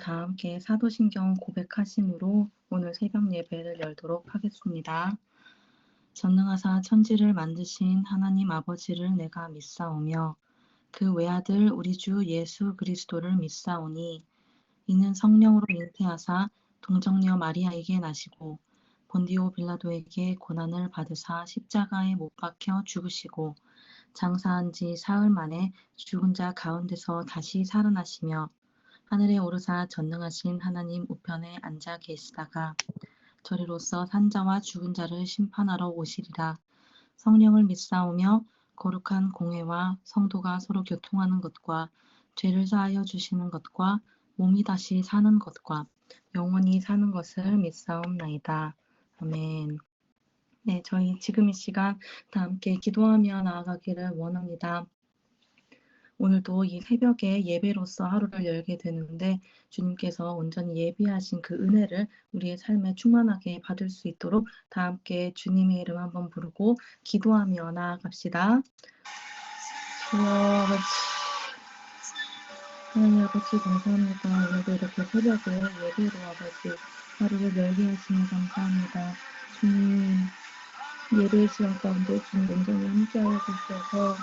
다 함께 사도신경 고백하심으로 오늘 새벽 예배를 열도록 하겠습니다. 전능하사 천지를 만드신 하나님 아버지를 내가 믿사오며 그 외아들 우리 주 예수 그리스도를 믿사오니 이는 성령으로 잉태하사 동정녀 마리아에게 나시고 본디오 빌라도에게 고난을 받으사 십자가에 못 박혀 죽으시고 장사한 지 사흘 만에 죽은 자 가운데서 다시 살아나시며 하늘에 오르사 전능하신 하나님 우편에 앉아 계시다가 저리로서 산자와 죽은 자를 심판하러 오시리라. 성령을 믿사오며 거룩한 공회와 성도가 서로 교통하는 것과 죄를 사하여 주시는 것과 몸이 다시 사는 것과 영원히 사는 것을 믿사옵나이다. 아멘. 네, 저희 지금 이 시간 다 함께 기도하며 나아가기를 원합니다. 오늘도 이 새벽에 예배로서 하루를 열게 되는데 주님께서 온전히 예비하신 그 은혜를 우리의 삶에 충만하게 받을 수 있도록 다 함께 주님의 이름 한번 부르고 기도하며 나아갑시다. 주여 아버지, 하나님 아버지 감사합니다. 오늘도 이렇게 새벽에 예배로 아버지 하루를 열게 하시니 감사합니다. 주님 예배의 시간 가운데 주님 온전히 함께하여 주셔서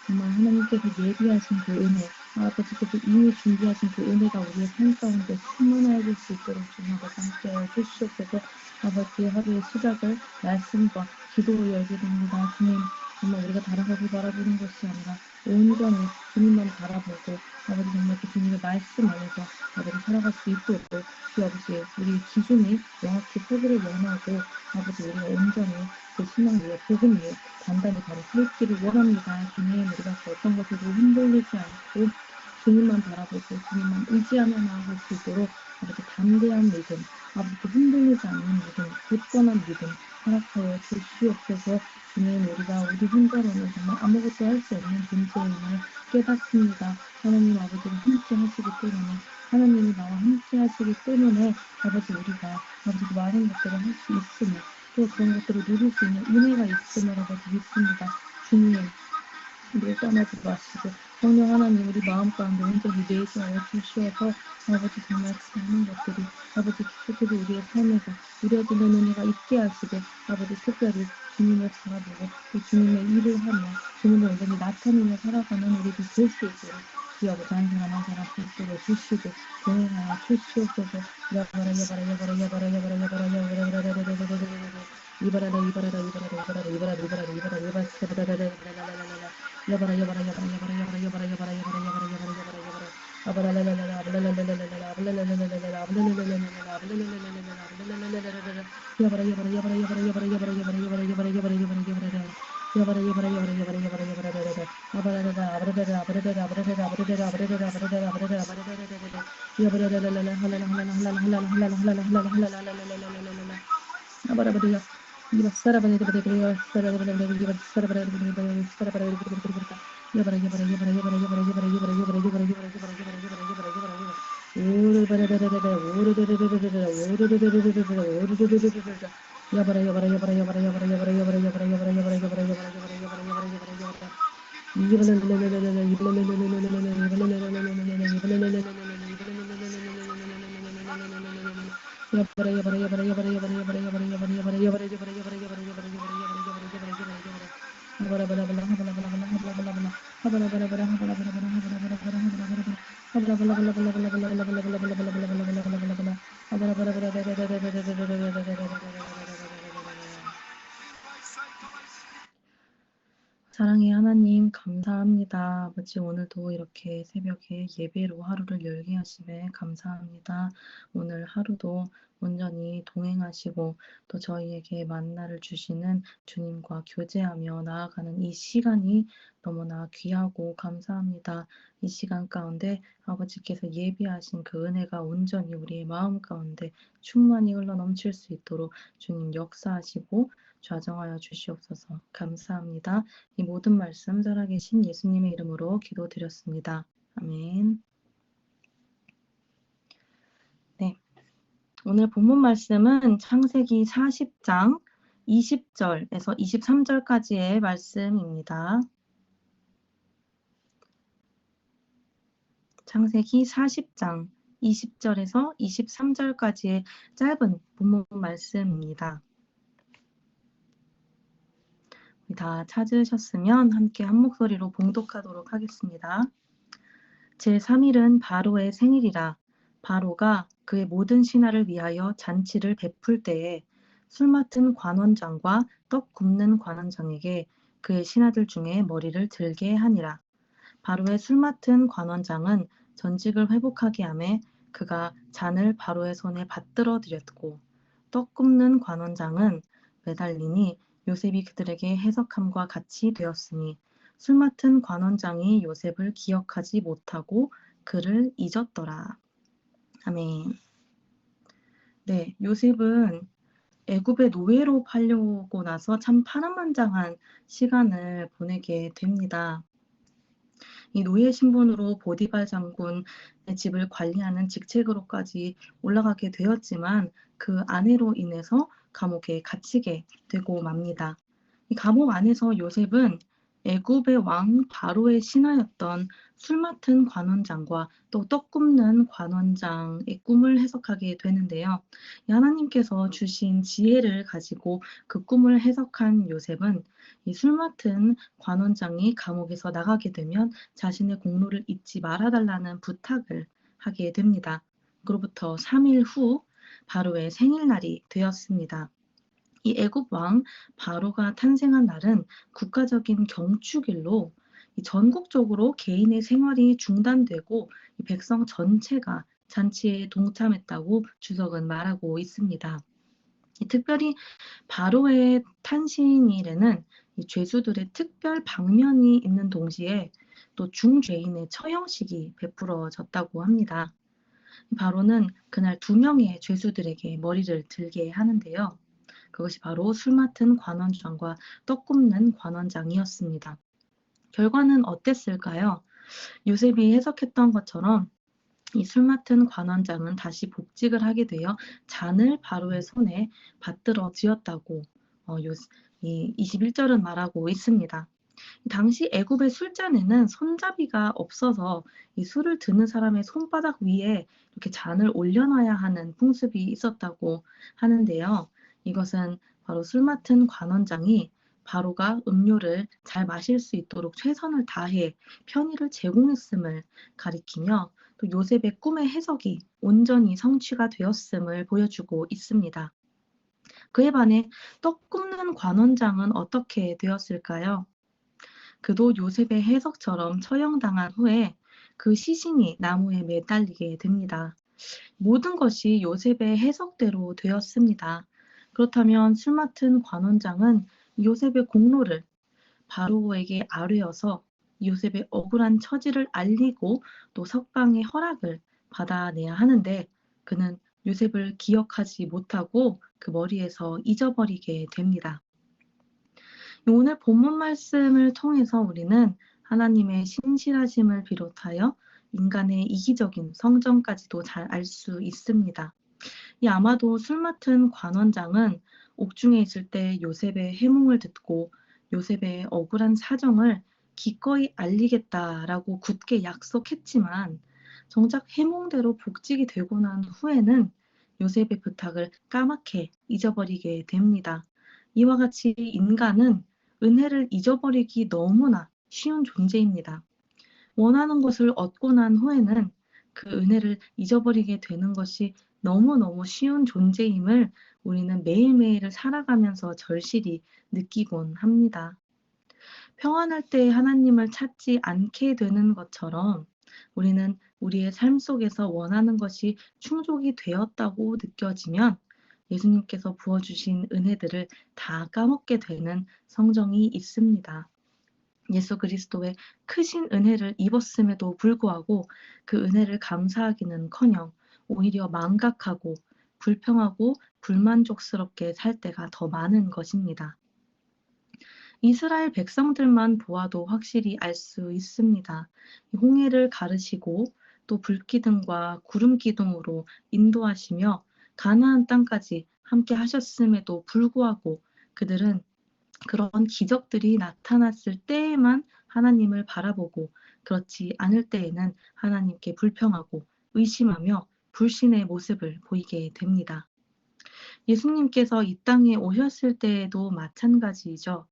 정말 하나님께서 예비하신 그 은혜, 아버지께서 이미 준비하신 그 은혜가 우리의 삶 가운데 충만하여질 수 있도록 주님 아버지 함께하여 주시옵소서. 아버지의 하루의 시작을 말씀과 기도로 열게 됩니다. 주님, 정말 우리가 다른 것을 바라보는 것이 아니라 온전히 주님만 바라보고 아버지 정말 그 주님의 말씀 안에서 아버지 살아갈 수 있도록 주 아버지 우리 기준이 명확히 서기를 원하고 아버지 우리가 온전히 그 신앙 위에 복음 위에 단단히 바로 서 있기를 원합니다. 주님 우리가 어떤 것에도 흔들리지 않고 주님만 바라보고 주님만 의지하며 나아갈 수 있도록 아버지 담대한 믿음, 아버지 흔들리지 않는 믿음, 굳건한 믿음 허락하여 주시옵소서. 주님 우리가 우리 혼자로는 정말 아무것도 할 수 없는 존재임을 깨닫습니다. 하나님 아버지가 함께 하시기 때문에 하나님이 나와 함께 하시기 때문에 아버지 우리가 아버지 많은 것들을 할 수 있으며 또 그런 것들을 누릴 수 있는 은혜가 있음을 아버지 믿습니다. 주님 우리를 떠나지 마시고 성령 하나님 우리 마음 가운데 온전히 내주하여 주시어서 아버지 정말 그 많은 것들이 아버지 특별히 우리의 삶에서 이루어지는 은혜가 있게 하시고 아버지 특별히 주님을 바라보고 또 주님의 일을 하며 주님을 온전히 나타내며 살아가는 우리들 될 수 있도록 주 아버지 한 사람 한 사람 붙들어 주시고 동행하여 주시옵소서. 여바라 여바라 여바라 여바라 여바라 여바라 여바라 이바라라 이바라라 이바라라 이바라라 이바라라 이바라라 이바라라 이바라라 여바라 여바라 여바라 여바라 여바라 여바라 여바라 여바라 여바라 여바라 여바라 여바라 아바라라라라 아블라라라라라 아블라라라라라 아블라라라라라 아블라라라라라 여바라 여바라 여바라 여바라 여바라 여바라 여바라 여바라 여바라 여바라 여바라 여바라 여바라 여바라 여바라 여바라 여바라라라 아바라라라 아바라라라 아바라라라 아바라라라 아바라라라 아바라라라 아바라라라 아바라라라 아바라라라라 여바라라라라 할라라 할라라 할라라 할라라 할라라 할라라 할라라 할라라라라라라라라라 아바라바리야 이바 사라바리바리바리야 사라바리바리바리야 사라바리바리바리야 사라바리바리바리야 여바라 여바라 여바라 여바라 여바라 여바라 여바라 여바라 여바라 여바라 여바라 여바라 여바라 여바라 오르바라라라라 오르르르르르르 오르르르르르르 오르르르르르르 여바라 여바라 여바라 여바라 여바라 여바라 여바라 여바라 여바라 여바라 여바라 여바라 여바라 여바라 여바라 여바라 이발랄랄랄랄랄라 이발랄랄랄랄랄라 이발랄랄랄랄랄라 이발랄랄랄랄랄라 여바라 여바라 여바라 여바라 여바라 여바라 여바라 여바라 여바라 여바라 여바라 여바라 여바라 여바라 하바라바라바라 하바라바라바라 하바라바라바라 하바라바라바라 하바라바라바라 사랑의 하나님 감사합니다. 아버지 오늘도 이렇게 새벽에 예배로 하루를 열게 하심에 감사합니다. 오늘 하루도 온전히 동행하시고 또 저희에게 만나를 주시는 주님과 교제하며 나아가는 이 시간이 너무나 귀하고 감사합니다. 이 시간 가운데 아버지께서 예비하신 그 은혜가 온전히 우리의 마음 가운데 충만히 흘러 넘칠 수 있도록 주님 역사하시고 좌정하여 주시옵소서. 감사합니다. 이 모든 말씀 살아계신 예수님의 이름으로 기도드렸습니다. 아멘. 네, 오늘 본문 말씀은 창세기 40장 20절에서 23절까지의 말씀입니다. 창세기 40장 20절에서 23절까지의 짧은 본문 말씀입니다. 다 찾으셨으면 함께 한 목소리로 봉독하도록 하겠습니다. 제3일은 바로의 생일이라. 바로가 그의 모든 신하를 위하여 잔치를 베풀 때에 술 맡은 관원장과 떡 굽는 관원장에게 그의 신하들 중에 머리를 들게 하니라. 바로의 술 맡은 관원장은 전직을 회복하게 하매 그가 잔을 바로의 손에 받들어 드렸고, 떡 굽는 관원장은 매달리니 요셉이 그들에게 해석함과 같이 되었으니 술 맡은 관원장이 요셉을 기억하지 못하고 그를 잊었더라. 아멘. 네, 요셉은 애굽의 노예로 팔려오고 나서 참 파란만장한 시간을 보내게 됩니다. 이 노예 신분으로 보디발 장군의 집을 관리하는 직책으로까지 올라가게 되었지만 그 아내로 인해서 감옥에 갇히게 되고 맙니다. 이 감옥 안에서 요셉은 애굽의 왕 바로의 신하였던 술 맡은 관원장과 또 떡 굽는 관원장의 꿈을 해석하게 되는데요. 하나님께서 주신 지혜를 가지고 그 꿈을 해석한 요셉은 이 술 맡은 관원장이 감옥에서 나가게 되면 자신의 공로를 잊지 말아달라는 부탁을 하게 됩니다. 그로부터 3일 후 바로의 생일날이 되었습니다. 이 애굽 왕 바로가 탄생한 날은 국가적인 경축일로 전국적으로 개인의 생활이 중단되고 백성 전체가 잔치에 동참했다고 주석은 말하고 있습니다. 특별히 바로의 탄신일에는 죄수들의 특별 방면이 있는 동시에 또 중죄인의 처형식이 베풀어졌다고 합니다. 바로는 그날 2명의 죄수들에게 머리를 들게 하는데요. 그것이 바로 술 맡은 관원장과 떡 굽는 관원장이었습니다. 결과는 어땠을까요? 요셉이 해석했던 것처럼 이 술 맡은 관원장은 다시 복직을 하게 되어 잔을 바로의 손에 받들어 쥐었다고 이 21절은 말하고 있습니다. 당시 애굽의 술잔에는 손잡이가 없어서 이 술을 드는 사람의 손바닥 위에 이렇게 잔을 올려놔야 하는 풍습이 있었다고 하는데요. 이것은 바로 술 맡은 관원장이 바로가 음료를 잘 마실 수 있도록 최선을 다해 편의를 제공했음을 가리키며 또 요셉의 꿈의 해석이 온전히 성취가 되었음을 보여주고 있습니다. 그에 반해 떡 굽는 관원장은 어떻게 되었을까요? 그도 요셉의 해석처럼 처형당한 후에 그 시신이 나무에 매달리게 됩니다. 모든 것이 요셉의 해석대로 되었습니다. 그렇다면 술 맡은 관원장은 요셉의 공로를 바로에게 아뢰어서 요셉의 억울한 처지를 알리고 또 석방의 허락을 받아내야 하는데 그는 요셉을 기억하지 못하고 그 머리에서 잊어버리게 됩니다. 오늘 본문 말씀을 통해서 우리는 하나님의 신실하심을 비롯하여 인간의 이기적인 성정까지도 잘 알 수 있습니다. 아마도 술 맡은 관원장은 옥중에 있을 때 요셉의 해몽을 듣고 요셉의 억울한 사정을 기꺼이 알리겠다라고 굳게 약속했지만 정작 해몽대로 복직이 되고 난 후에는 요셉의 부탁을 까맣게 잊어버리게 됩니다. 이와 같이 인간은 은혜를 잊어버리기 너무나 쉬운 존재입니다. 원하는 것을 얻고 난 후에는 그 은혜를 잊어버리게 되는 것이 너무너무 쉬운 존재임을 우리는 매일매일을 살아가면서 절실히 느끼곤 합니다. 평안할 때 하나님을 찾지 않게 되는 것처럼 우리는 우리의 삶 속에서 원하는 것이 충족이 되었다고 느껴지면 예수님께서 부어주신 은혜들을 다 까먹게 되는 성정이 있습니다. 예수 그리스도의 크신 은혜를 입었음에도 불구하고 그 은혜를 감사하기는커녕 오히려 망각하고 불평하고 불만족스럽게 살 때가 더 많은 것입니다. 이스라엘 백성들만 보아도 확실히 알 수 있습니다. 홍해를 가르시고 또 불기둥과 구름기둥으로 인도하시며 가나안 땅까지 함께 하셨음에도 불구하고 그들은 그런 기적들이 나타났을 때에만 하나님을 바라보고 그렇지 않을 때에는 하나님께 불평하고 의심하며 불신의 모습을 보이게 됩니다. 예수님께서 이 땅에 오셨을 때에도 마찬가지이죠.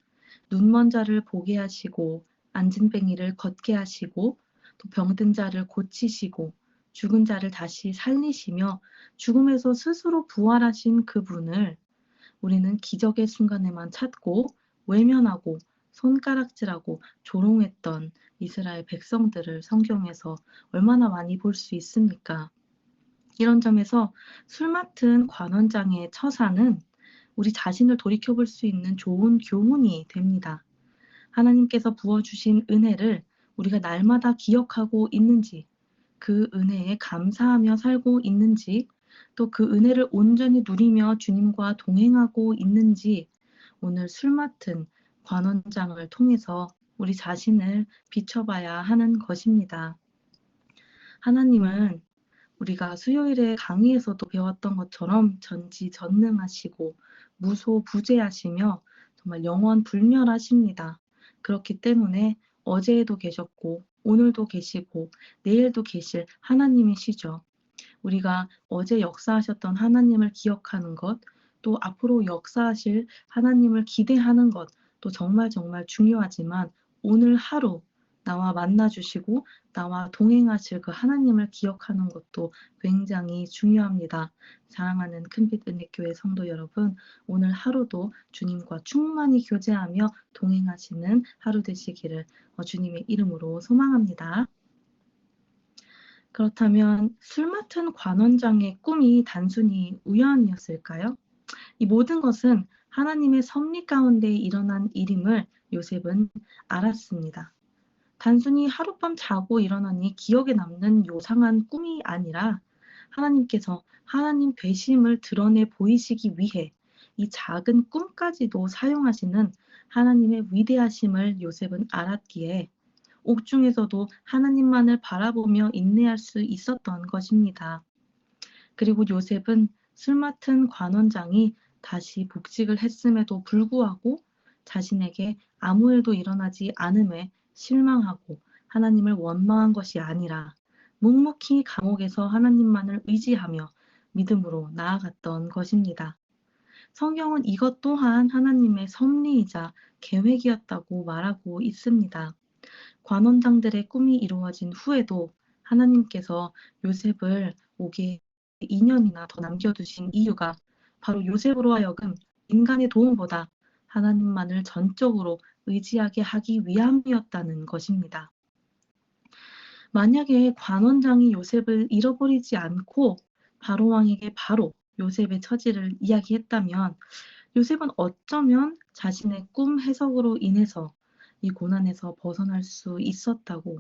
눈먼 자를 보게 하시고 앉은 뱅이를 걷게 하시고 또 병든 자를 고치시고 죽은 자를 다시 살리시며 죽음에서 스스로 부활하신 그분을 우리는 기적의 순간에만 찾고 외면하고 손가락질하고 조롱했던 이스라엘 백성들을 성경에서 얼마나 많이 볼 수 있습니까? 이런 점에서 술 맡은 관원장의 처사는 우리 자신을 돌이켜볼 수 있는 좋은 교훈이 됩니다. 하나님께서 부어주신 은혜를 우리가 날마다 기억하고 있는지, 그 은혜에 감사하며 살고 있는지, 또 그 은혜를 온전히 누리며 주님과 동행하고 있는지 오늘 술 맡은 관원장을 통해서 우리 자신을 비춰봐야 하는 것입니다. 하나님은 우리가 수요일에 강의에서도 배웠던 것처럼 전지전능하시고 무소부재하시며 정말 영원불멸하십니다. 그렇기 때문에 어제에도 계셨고 오늘도 계시고 내일도 계실 하나님이시죠. 우리가 어제 역사하셨던 하나님을 기억하는 것, 또 앞으로 역사하실 하나님을 기대하는 것, 또 정말 중요하지만 오늘 하루 나와 만나주시고 나와 동행하실 그 하나님을 기억하는 것도 굉장히 중요합니다. 사랑하는 큰빛 은혜교회 성도 여러분, 오늘 하루도 주님과 충만히 교제하며 동행하시는 하루 되시기를 주님의 이름으로 소망합니다. 그렇다면 술 맡은 관원장의 꿈이 단순히 우연이었을까요? 이 모든 것은 하나님의 섭리 가운데 일어난 일임을 요셉은 알았습니다. 단순히 하룻밤 자고 일어나니 기억에 남는 요상한 꿈이 아니라 하나님께서 하나님 되심을 드러내 보이시기 위해 이 작은 꿈까지도 사용하시는 하나님의 위대하심을 요셉은 알았기에 옥중에서도 하나님만을 바라보며 인내할 수 있었던 것입니다. 그리고 요셉은 술 맡은 관원장이 다시 복직을 했음에도 불구하고 자신에게 아무 일도 일어나지 않음에 실망하고 하나님을 원망한 것이 아니라 묵묵히 감옥에서 하나님만을 의지하며 믿음으로 나아갔던 것입니다. 성경은 이것 또한 하나님의 섭리이자 계획이었다고 말하고 있습니다. 관원장들의 꿈이 이루어진 후에도 하나님께서 요셉을 옥에 2년이나 더 남겨두신 이유가 바로 요셉으로 하여금 인간의 도움보다 하나님만을 전적으로 의지하게 하기 위함이었다는 것입니다. 만약에 관원장이 요셉을 잃어버리지 않고 바로왕에게 바로 요셉의 처지를 이야기했다면 요셉은 어쩌면 자신의 꿈 해석으로 인해서 이 고난에서 벗어날 수 있었다고,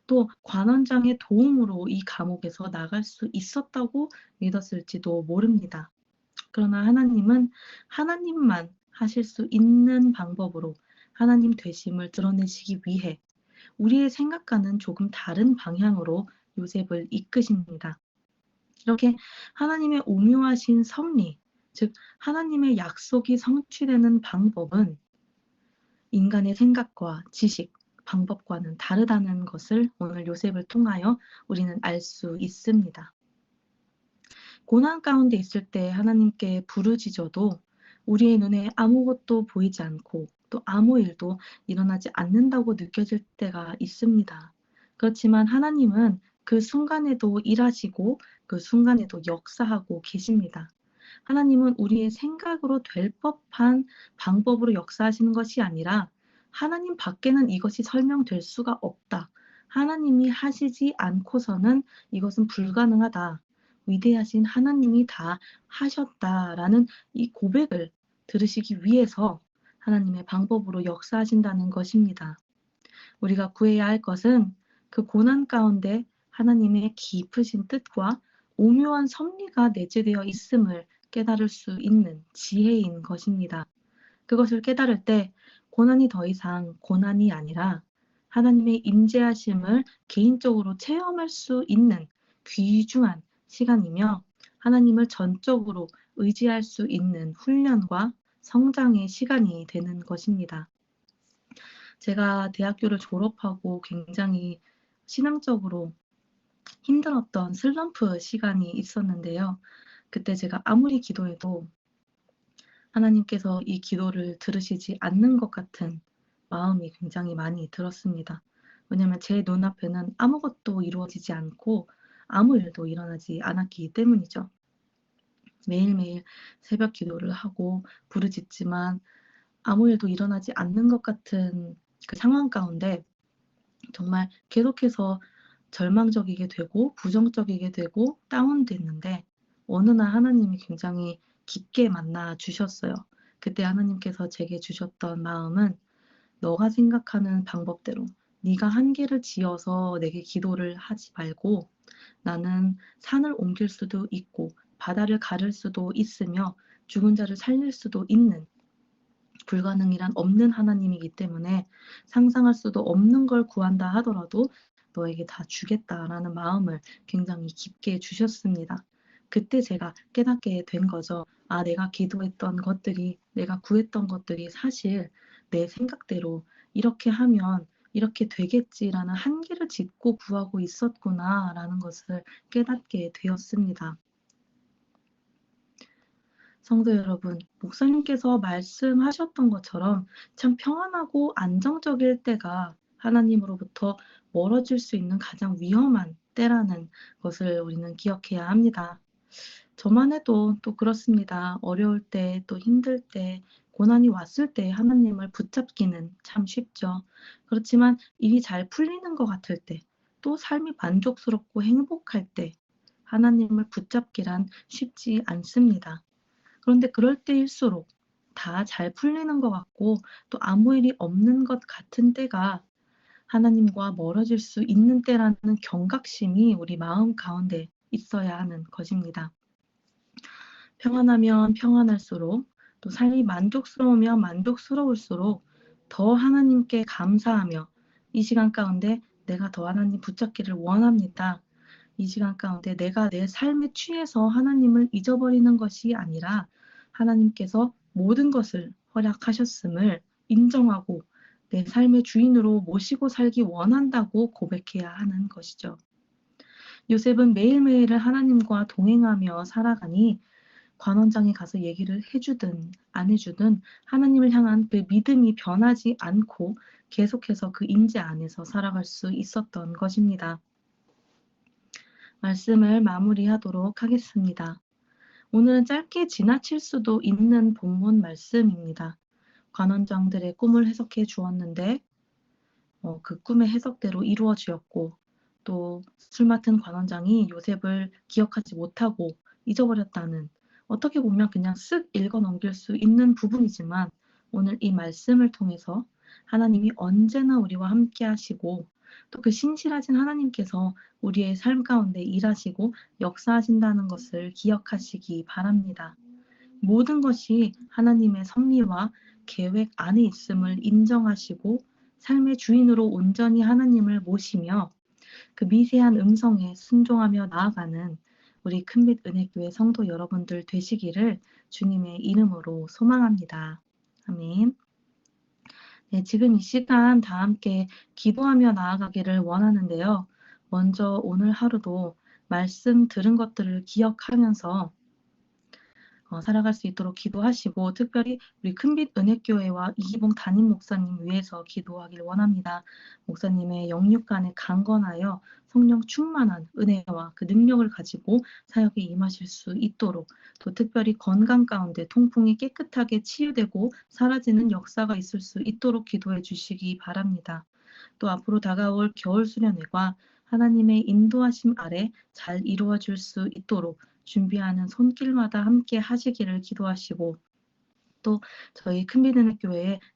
또 관원장의 도움으로 이 감옥에서 나갈 수 있었다고 믿었을지도 모릅니다. 그러나 하나님은 하나님만 하실 수 있는 방법으로 하나님 되심을 드러내시기 위해 우리의 생각과는 조금 다른 방향으로 요셉을 이끄십니다. 이렇게 하나님의 오묘하신 섭리, 즉 하나님의 약속이 성취되는 방법은 인간의 생각과 지식, 방법과는 다르다는 것을 오늘 요셉을 통하여 우리는 알 수 있습니다. 고난 가운데 있을 때 하나님께 부르짖어도 우리의 눈에 아무것도 보이지 않고 또 아무 일도 일어나지 않는다고 느껴질 때가 있습니다. 그렇지만 하나님은 그 순간에도 일하시고 그 순간에도 역사하고 계십니다. 하나님은 우리의 생각으로 될 법한 방법으로 역사하시는 것이 아니라 하나님 밖에는 이것이 설명될 수가 없다. 하나님이 하시지 않고서는 이것은 불가능하다. 위대하신 하나님이 다 하셨다라는 이 고백을 들으시기 위해서 하나님의 방법으로 역사하신다는 것입니다. 우리가 구해야 할 것은 그 고난 가운데 하나님의 깊으신 뜻과 오묘한 섭리가 내재되어 있음을 깨달을 수 있는 지혜인 것입니다. 그것을 깨달을 때 고난이 더 이상 고난이 아니라 하나님의 임재하심을 개인적으로 체험할 수 있는 귀중한 시간이며 하나님을 전적으로 의지할 수 있는 훈련과 성장의 시간이 되는 것입니다. 제가 대학교를 졸업하고 굉장히 신앙적으로 힘들었던 슬럼프 시간이 있었는데요. 그때 제가 아무리 기도해도 하나님께서 이 기도를 들으시지 않는 것 같은 마음이 굉장히 많이 들었습니다. 왜냐하면 제 눈앞에는 아무것도 이루어지지 않고 아무 일도 일어나지 않았기 때문이죠. 매일매일 새벽 기도를 하고 부르짖지만 아무 일도 일어나지 않는 것 같은 그 상황 가운데 정말 계속해서 절망적이게 되고 부정적이게 되고 다운됐는데 어느 날 하나님이 굉장히 깊게 만나 주셨어요. 그때 하나님께서 제게 주셨던 마음은 너가 생각하는 방법대로 네가 한계를 지어서 내게 기도를 하지 말고 나는 산을 옮길 수도 있고 바다를 가를 수도 있으며 죽은 자를 살릴 수도 있는 불가능이란 없는 하나님이기 때문에 상상할 수도 없는 걸 구한다 하더라도 너에게 다 주겠다라는 마음을 굉장히 깊게 주셨습니다. 그때 제가 깨닫게 된 거죠. 아, 내가 기도했던 것들이, 내가 구했던 것들이 사실 내 생각대로 이렇게 하면 이렇게 되겠지라는 한계를 짓고 구하고 있었구나라는 것을 깨닫게 되었습니다. 성도 여러분, 목사님께서 말씀하셨던 것처럼 참 평안하고 안정적일 때가 하나님으로부터 멀어질 수 있는 가장 위험한 때라는 것을 우리는 기억해야 합니다. 저만 해도 또 그렇습니다. 어려울 때, 또 힘들 때, 고난이 왔을 때 하나님을 붙잡기는 참 쉽죠. 그렇지만 일이 잘 풀리는 것 같을 때, 또 삶이 만족스럽고 행복할 때 하나님을 붙잡기란 쉽지 않습니다. 그런데 그럴 때일수록 다 잘 풀리는 것 같고 또 아무 일이 없는 것 같은 때가 하나님과 멀어질 수 있는 때라는 경각심이 우리 마음 가운데 있어야 하는 것입니다. 평안하면 평안할수록 또 삶이 만족스러우면 만족스러울수록 더 하나님께 감사하며 이 시간 가운데 내가 더 하나님 붙잡기를 원합니다. 이 시간 가운데 내가 내 삶에 취해서 하나님을 잊어버리는 것이 아니라 하나님께서 모든 것을 허락하셨음을 인정하고 내 삶의 주인으로 모시고 살기 원한다고 고백해야 하는 것이죠. 요셉은 매일매일을 하나님과 동행하며 살아가니 관원장에 가서 얘기를 해주든 안 해주든 하나님을 향한 그 믿음이 변하지 않고 계속해서 그 임재 안에서 살아갈 수 있었던 것입니다. 말씀을 마무리하도록 하겠습니다. 오늘은 짧게 지나칠 수도 있는 본문 말씀입니다. 관원장들의 꿈을 해석해 주었는데 그 꿈의 해석대로 이루어지었고 또 술 맡은 관원장이 요셉을 기억하지 못하고 잊어버렸다는 어떻게 보면 그냥 쓱 읽어 넘길 수 있는 부분이지만 오늘 이 말씀을 통해서 하나님이 언제나 우리와 함께 하시고 또 그 신실하신 하나님께서 우리의 삶 가운데 일하시고 역사하신다는 것을 기억하시기 바랍니다. 모든 것이 하나님의 섭리와 계획 안에 있음을 인정하시고 삶의 주인으로 온전히 하나님을 모시며 그 미세한 음성에 순종하며 나아가는 우리 큰빛 은혜교회 성도 여러분들 되시기를 주님의 이름으로 소망합니다. 아멘. 네, 지금 이 시간 다 함께 기도하며 나아가기를 원하는데요. 먼저 오늘 하루도 말씀 들은 것들을 기억하면서 살아갈 수 있도록 기도하시고 특별히 우리 큰빛 은혜교회와 이기봉 담임 목사님 위해서 기도하길 원합니다. 목사님의 영육간에 강건하여 성령 충만한 은혜와 그 능력을 가지고 사역에 임하실 수 있도록 또 특별히 건강 가운데 통풍이 깨끗하게 치유되고 사라지는 역사가 있을 수 있도록 기도해 주시기 바랍니다. 또 앞으로 다가올 겨울 수련회가 하나님의 인도하심 아래 잘 이루어질 수 있도록 준비하는 손길마다 함께 하시기를 기도하시고 또 저희 큰비드는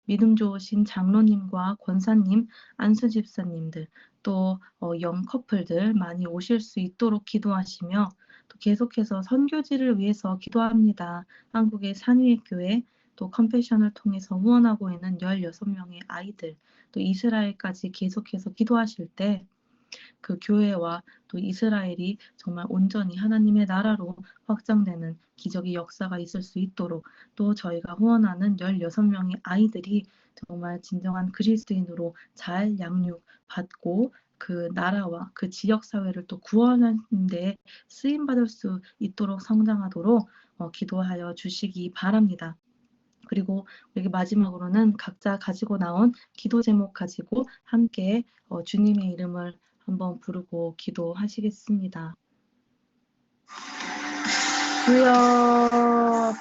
믿음 좋으신 장로님과 권사님, 안수 집사님들 또 영 커플들 많이 오실 수 있도록 기도하시며 또 계속해서 선교지를 위해서 기도합니다. 한국의 산위의 또 컴패션을 통해서 후원하고 있는 16명의 아이들 또 이스라엘까지 계속해서 기도하실 때 그 교회와 또 이스라엘이 정말 온전히 하나님의 나라로 확장되는 기적의 역사가 있을 수 있도록 또 저희가 후원하는 16명의 아이들이 정말 진정한 그리스도인으로 잘 양육받고 그 나라와 그 지역 사회를 또 구원하는 데 쓰임 받을 수 있도록 성장하도록 기도하여 주시기 바랍니다. 그리고 여기 마지막으로는 각자 가지고 나온 기도 제목 가지고 함께 주님의 이름을 한번 부르고 기도하시겠습니다. 주여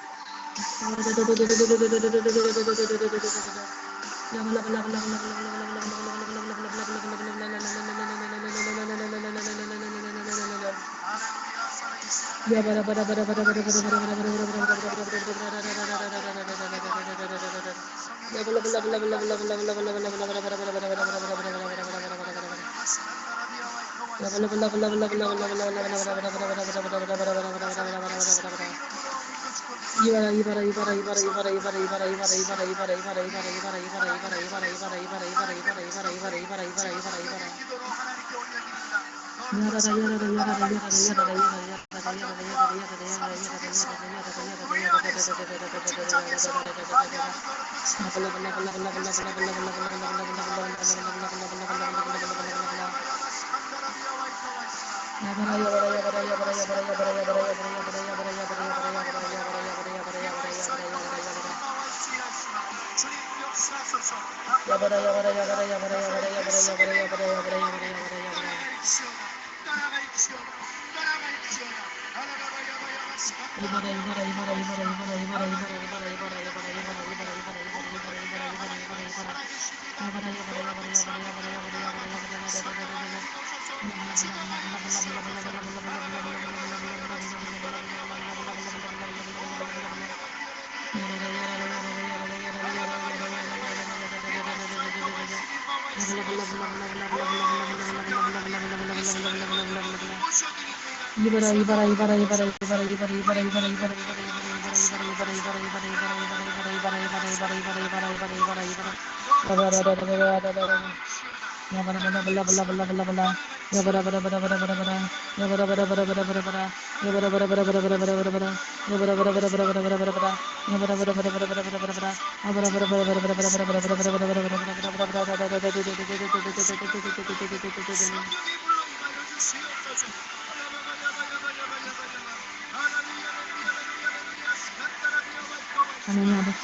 하나님 아버지,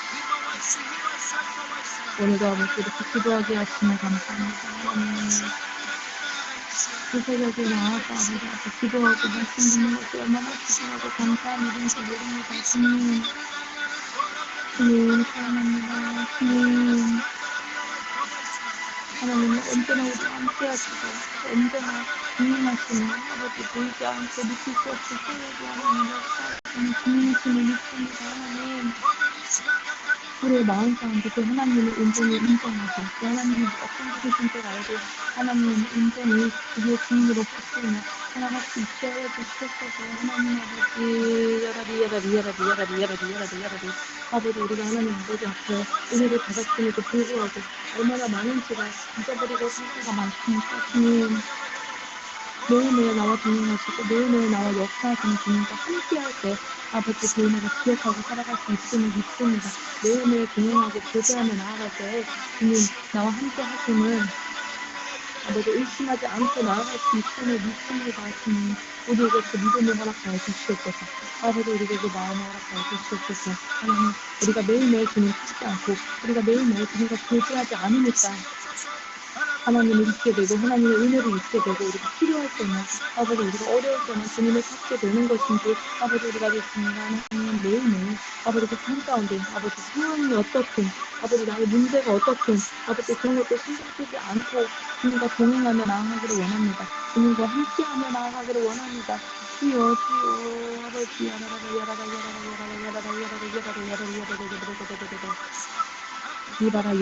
오늘도 아버지 이렇게 기도하게 하시면 감사합니다. 하나님, 그 새벽에 나와서 아버지 기도하고 말씀 듣는 것이 얼마나 기도하고 감사한 일인지 모릅니다. 주님, 주님 사랑합니다. 주님, 하나님은 언제나 우리 함께 하시고 언제나 주님하시는 아버지 보이지 않고 느낄 수 없을 새벽에 하나님 역사하시는 주님이심을 믿습니다. 하나님, 우리의 마음 가운데 그 하나님의 온전히 인정하고 그 하나님이 어떤 분이신 줄 알고 하나님은 온전히 우리의 주님으로 붙들며 살아갈 수 있게 해주시옵소서. 하나님 아버지, 야라리 아버지, 우리가 하나님 아버지 앞에 은혜를 받았음에도 불구하고 얼마나 많은지가 잊어버리고 상태가 많습니까? 주님, 매일매일 나와 동행하시고 매일매일 나와 역사하시는 주님과 함께 할 때 아버지 그 은혜를 기억하고 살아갈 수 있음을 믿습니다. 매일매일 동행하고 교제하며 나아갈 때 주님 나와 함께 하심을 아버지 의심하지 않고 나아갈 수 있음을 믿습니다. 주님, 우리에게 그 믿음을 허락하여 주시옵소서. 아버지, 우리에게 그 마음을 허락하여 주시옵소서. 하나님, 우리가 매일매일 주님 찾지 않고 우리가 매일매일 주님과 교제하지 않으니까 하나님을 잊게 되고 하나님의 은혜를 잊게 되고 우리가 필요할 때는 아버지 우리가 어려울 때는 주님을 찾게 되는 것인지 아버지 우리가 믿습니다. 하나님 매일매일 아버지 그 삶 가운데 아버지 상황이 어떻든 아버지 나의 문제가 어떻든 아버지 그런 것도 신경 쓰지 않고 주님과 동행하며 나아가기를 원합니다. 주님과 함께하며 나아가기를 원합니다. 주여 아버지 이바라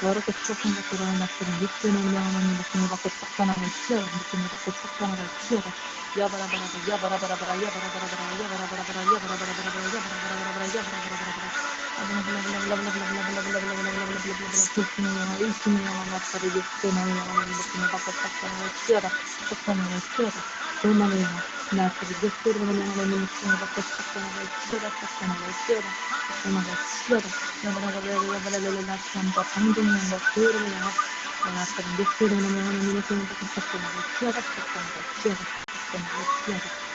여러 개 부족한 것들은 나처럼 육신을 명하는 느낌을 받고 쫓겨나면 치여라 느낌을 받고 쫓겨나가 치여라 야바라바라바 야바라바라바라 야바라바라바라 야바라바라바라 야바라바라바라 야바라바라바라 야바라바라바라 불신을 영하 일신을 영하 나처럼 육신을 명하는 느낌을 받고 쫓겨나가 치여라 쫓겨나가 치여라 불만을 영하 나처럼 육신을 명하는 느낌을 받고 쫓겨나가 치여라 쫓겨나가 치여라 쫓겨나가 치여라 야바라바라바라 방종량과 고요를 향해 나처럼 육체를 명하는 이렇게 쫓겨나고 치여라 쫓겨나고 치여라 쫓겨나고 치여라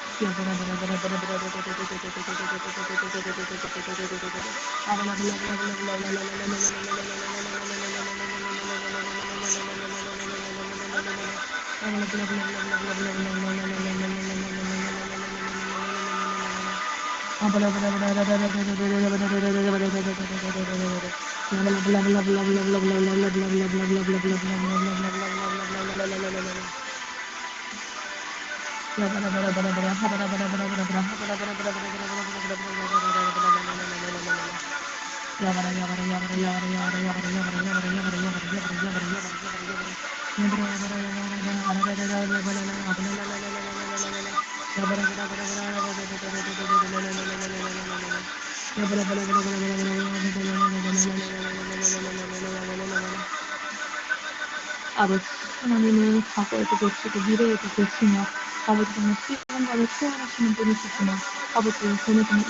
아버지 하나님은 과거에도 계시고 미래에도 계시며 아버지 정말 시간과를 초월하시는 분이시지만 아버지 저는 정말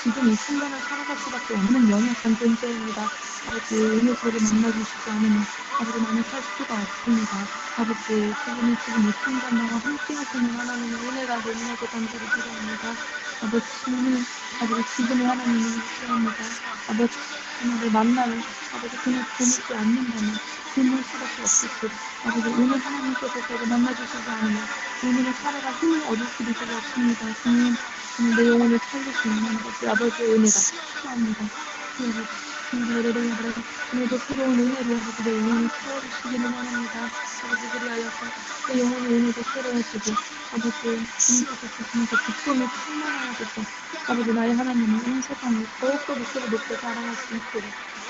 지금 이 순간을 살아갈 수밖에 없는 연약한 존재입니다. 아버지 은혜서를 만나주시지 않으면 아버지 나는 살 수가 없습니다. 아버지 그분이 지금 이 순간 나와 함께 하시는 하나님의 은혜가 너무나도 간절히 필요합니다. 아버지 오늘 아버지 지금의 하나님을 필요합니다. 아버지 그날을 만나는 아버지 그날 보내지 않는다면 굶을 수밖에 없겠고 아버지 오늘 하나님께서 저를 만나주시지 않으면 오늘을 살아갈 힘을 얻을 수밖에 없습니다. 주님 내 영혼을 살리시는 아버지의 은혜가 필요합니다. 오늘도 새로운 은혜로 아버지 내 영혼을 채워주시기를 원합니다. 아버지 그리하여서 내 영혼의 은혜도 새로워지고 아버지 주님께서 주시면서 기쁨을 충만하여서 아버지 나의 하나님은 온 세상을 더욱더 높게 자랑할 수 있도록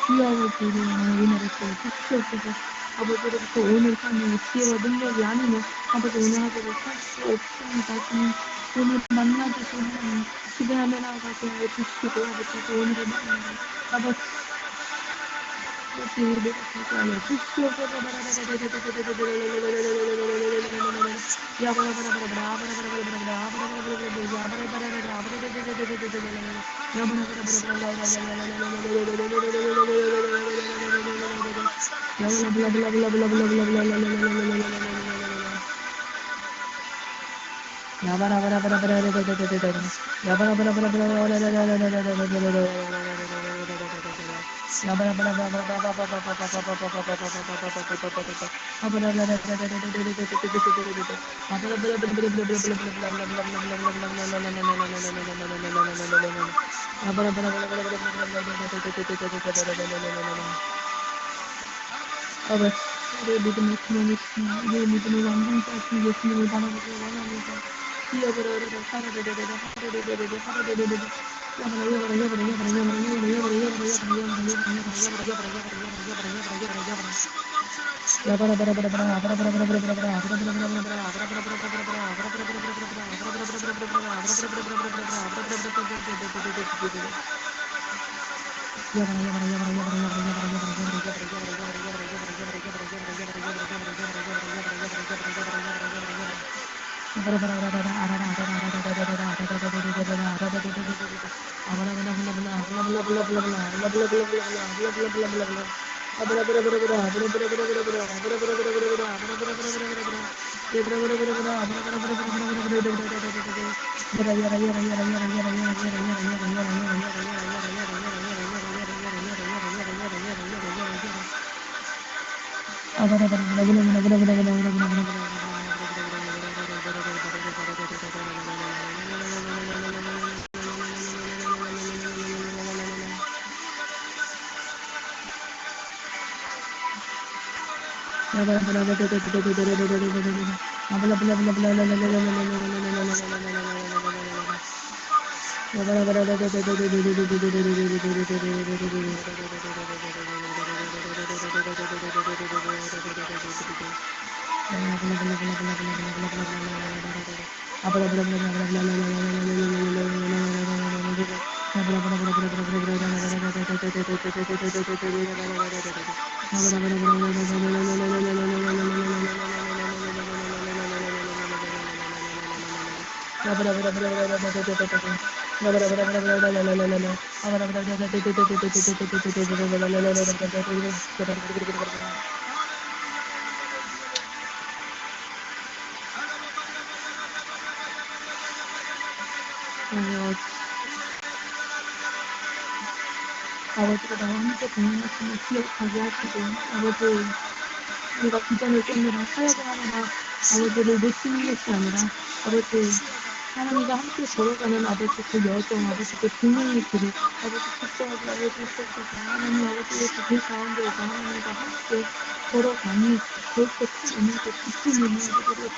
이 아버지 영혼의 은혜를 주시옵소서. 아버지로부터 오늘 삶의 지혜와 능력이 아니면 아버지 오늘 하루를 살 수 없습니다. 주님 오늘 만나주신 하나님 기대하며 나아가게 하여 주시고 아버지 오늘을 만나는 아버지 우리를 가게 하여 주시옵소서. 아버지 우리의 믿음을 구원이시며 우리의 믿음을 완전히 하신 예수님을 바라보기 원합니다. 아버지가 나와 함께 동행하심을 기억하게 하시고 아버지 우리가 비전을 쫓느라 사역을 하느라 아버지를 놓치는 것이 아니라 아버지 하나님과 함께 걸어가는 아버지 그 여정 아버지 그 동행의 길을 아버지 붙잡아 주시옵소서. 하나님 아버지의 그 가운데에서 하나님과 함께 걸어가니 그것도 큰 의미고 깊은 의미의 아버지를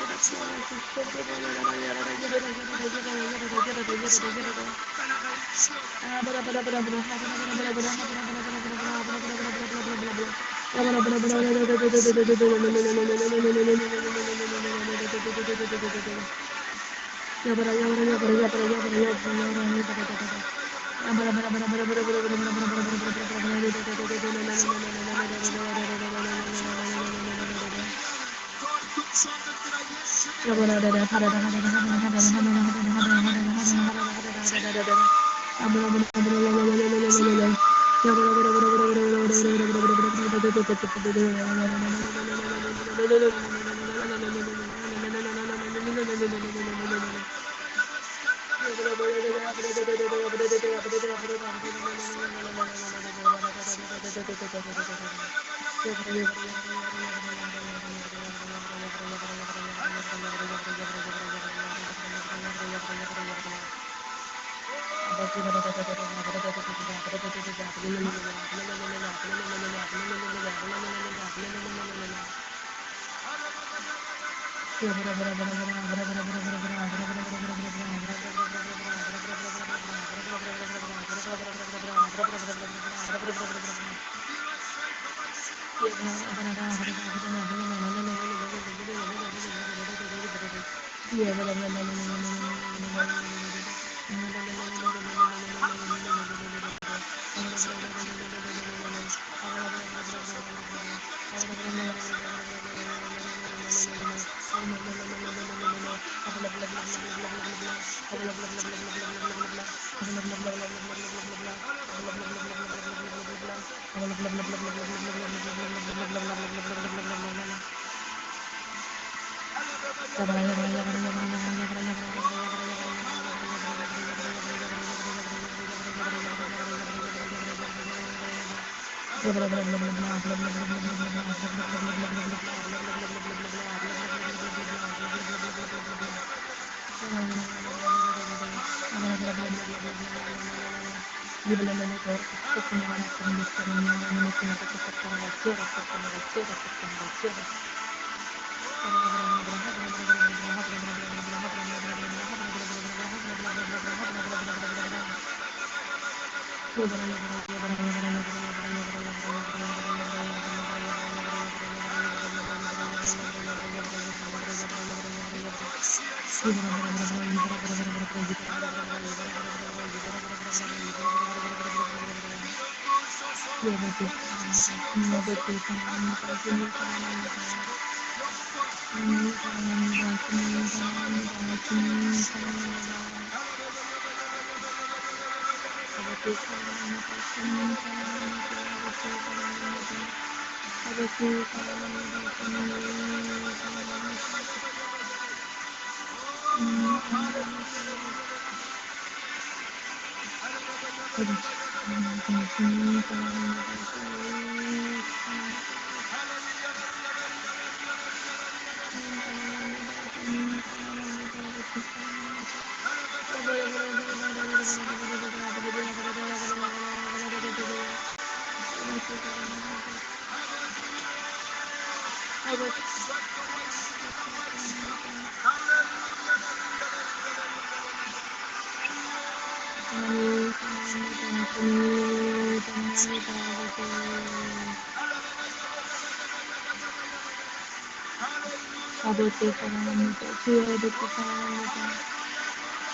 아버지 사랑합니다. 주여 아버지 사랑합니다.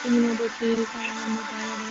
주님 아버지 사랑합니다.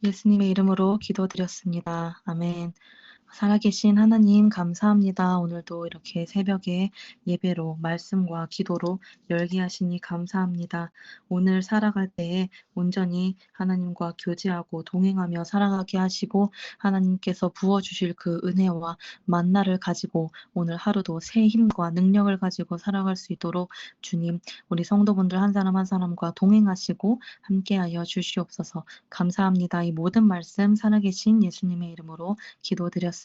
예수님의 이름으로 기도드렸습니다. 아멘. 살아계신 하나님 감사합니다. 오늘도 이렇게 새벽에 예배로 말씀과 기도로 열게 하시니 감사합니다. 오늘 살아갈 때에 온전히 하나님과 교제하고 동행하며 살아가게 하시고 하나님께서 부어주실 그 은혜와 만나를 가지고 오늘 하루도 새 힘과 능력을 가지고 살아갈 수 있도록 주님 우리 성도분들 한 사람 한 사람과 동행하시고 함께하여 주시옵소서. 감사합니다. 이 모든 말씀 살아계신 예수님의 이름으로 기도드렸습니다.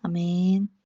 아멘.